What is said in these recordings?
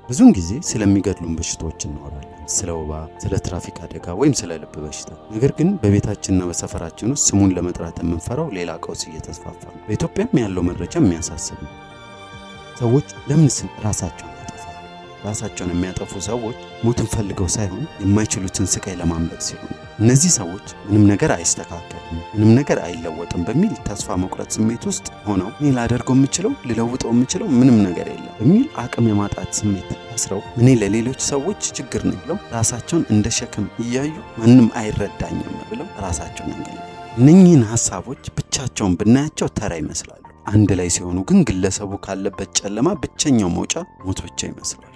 ብዙውን ጊዜ ስለሚገድሉን በሽታዎች እናወራለን፣ ስለ ወባ፣ ስለ ትራፊክ አደጋ ወይም ስለ ልብ በሽታ። ነገር ግን በቤታችንና በሰፈራችን ውስጥ ስሙን ለመጥራት የምንፈራው ሌላ ቀውስ እየተስፋፋ ነው። በኢትዮጵያም ያለው መረጃ የሚያሳስብ ነው። ሰዎች ለምን ራሳቸውን ያጠፋሉ? ራሳቸውን የሚያጠፉ ሰዎች ሞትን ፈልገው ሳይሆን የማይችሉትን ስቃይ ለማምለጥ ሲሉ ነው። እነዚህ ሰዎች ምንም ነገር አይስተካከልም፣ ምንም ነገር አይለወጥም በሚል ተስፋ መቁረጥ ስሜት ውስጥ ሆነው እኔ ላደርገው የምችለው ልለውጠው የምችለው ምንም ነገር የለም በሚል አቅም የማጣት ስሜት አስረው እኔ ለሌሎች ሰዎች ችግር ነኝ ብለው ራሳቸውን እንደ ሸክም እያዩ ማንም አይረዳኝም ብለው ራሳቸውን ያገኛሉ። እነኚህን ሐሳቦች ብቻቸውን ብናያቸው ተራ ይመስላሉ። አንድ ላይ ሲሆኑ ግን ግለሰቡ ካለበት ጨለማ ብቸኛው መውጫ ሞት ብቻ ይመስላል።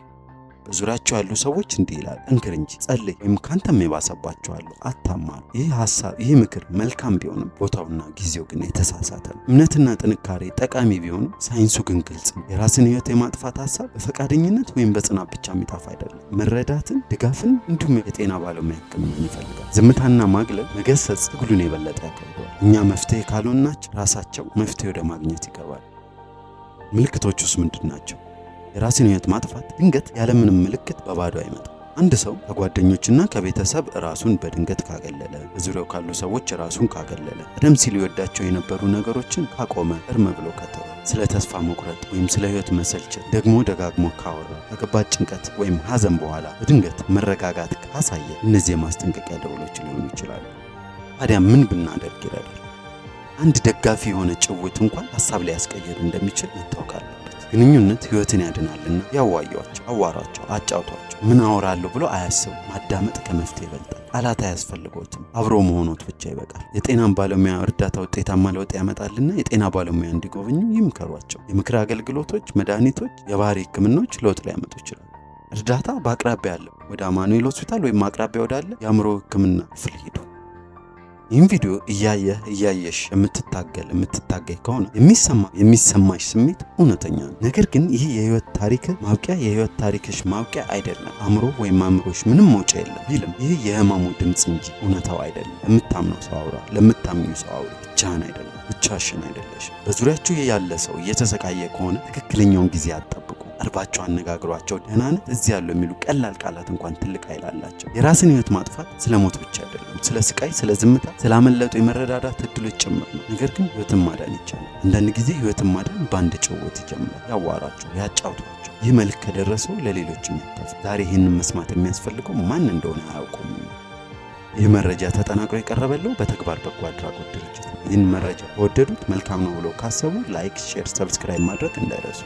በዙሪያቸው ያሉ ሰዎች እንዲህ ይላል፣ ጠንክር እንጂ ጸልይ፣ ወይም ካንተም የባሰባቸው አሉ፣ አታማሩ። ይህ ሐሳብ ይህ ምክር መልካም ቢሆንም ቦታውና ጊዜው ግን የተሳሳተ ነው። እምነትና ጥንካሬ ጠቃሚ ቢሆንም ሳይንሱ ግን ግልጽ ነው። የራስን ሕይወት የማጥፋት ሐሳብ በፈቃደኝነት ወይም በጽናት ብቻ የሚጠፋ አይደለም። መረዳትን፣ ድጋፍን እንዲሁም የጤና ባለሙያ ሕክምናን ይፈልጋል። ዝምታና ማግለል መገሰጽ ትግሉን የበለጠ ያከብደዋል። እኛ መፍትሄ ካልሆንናቸው ራሳቸው መፍትሄ ወደ ማግኘት ይገባል። ምልክቶቹስ ምንድን ናቸው? የራስን ሕይወት ማጥፋት ድንገት ያለምንም ምልክት በባዶ አይመጣም። አንድ ሰው ከጓደኞችና ከቤተሰብ ራሱን በድንገት ካገለለ፣ በዙሪያው ካሉ ሰዎች ራሱን ካገለለ፣ ቀደም ሲል ይወዳቸው የነበሩ ነገሮችን ካቆመ፣ እርም ብሎ ከተወ፣ ስለ ተስፋ መቁረጥ ወይም ስለ ሕይወት መሰልቸት ደግሞ ደጋግሞ ካወራ፣ ከከባድ ጭንቀት ወይም ሐዘን በኋላ በድንገት መረጋጋት ካሳየ፣ እነዚህ የማስጠንቀቂያ ደወሎች ሊሆኑ ይችላሉ። ታዲያ ምን ብናደርግ ይረዳል? አንድ ደጋፊ የሆነ ጭውውት እንኳን ሐሳብ ሊያስቀይር እንደሚችል መታወቅ አለበት። ግንኙነት ሕይወትን ያድናልና ያዋዩዋቸው፣ አዋሯቸው፣ አጫውቷቸው። ምን አወራለሁ ብሎ አያስቡ። ማዳመጥ ከመፍትሄ ይበልጣል። ቃላት አያስፈልጎትም። አብሮ መሆኖት ብቻ ይበቃል። የጤናን ባለሙያ እርዳታ ውጤታማ ለውጥ ያመጣልና የጤና ባለሙያ እንዲጎበኙ ይምከሯቸው። የምክር አገልግሎቶች፣ መድኃኒቶች፣ የባህሪ ሕክምናዎች ለውጥ ሊያመጡ ይችላሉ። እርዳታ በአቅራቢያ ያለው ወደ አማኑኤል ሆስፒታል ወይም አቅራቢያ ወዳለ የአእምሮ ሕክምና ክፍል ሂዱ። ይህን ቪዲዮ እያየሽ የምትታገይ ከሆነ የሚሰማሽ ስሜት እውነተኛ ነው። ነገር ግን ይህ የህይወት ታሪክሽ ማብቂያ አይደለም። አእምሮ ወይም አእምሮሽ ምንም መውጫ የለም ቢልም ይህ የህመሙ ድምፅ እንጂ እውነታው አይደለም። ለምታምነው ሰው አውራ፣ ለምታምኚው ሰው አውሪ። ብቻህን አይደለም፣ ብቻሽን አይደለሽ። በዙሪያችሁ ያለ ሰው እየተሰቃየ ከሆነ ትክክለኛውን ጊዜ አትጠብቁ። ቀርባቸው አነጋግሯቸው። ደህና ነህ እዚህ ያለው የሚሉ ቀላል ቃላት እንኳን ትልቅ ኃይል አላቸው። የራስን ህይወት ማጥፋት ስለ ሞት ብቻ አይደለም፣ ስለ ስቃይ፣ ስለ ዝምታ፣ ስላመለጡ የመረዳዳት እድሎች ጭምር ነው። ነገር ግን ህይወትን ማዳን ይቻላል። አንዳንድ ጊዜ ህይወትን ማዳን በአንድ ጭውውት ይጀምራል። ያዋራቸው፣ ያጫውቷቸው። ይህ መልክ ከደረሰው ለሌሎችም ያካፍ። ዛሬ ይህንን መስማት የሚያስፈልገው ማን እንደሆነ አያውቁም። ይህ መረጃ ተጠናቅሮ የቀረበለው በተግባር በጎ አድራጎት ድርጅት ነው። ይህን መረጃ ከወደዱት መልካም ነው ብለው ካሰቡ ላይክ፣ ሼር፣ ሰብስክራይብ ማድረግ እንዳይረሱ።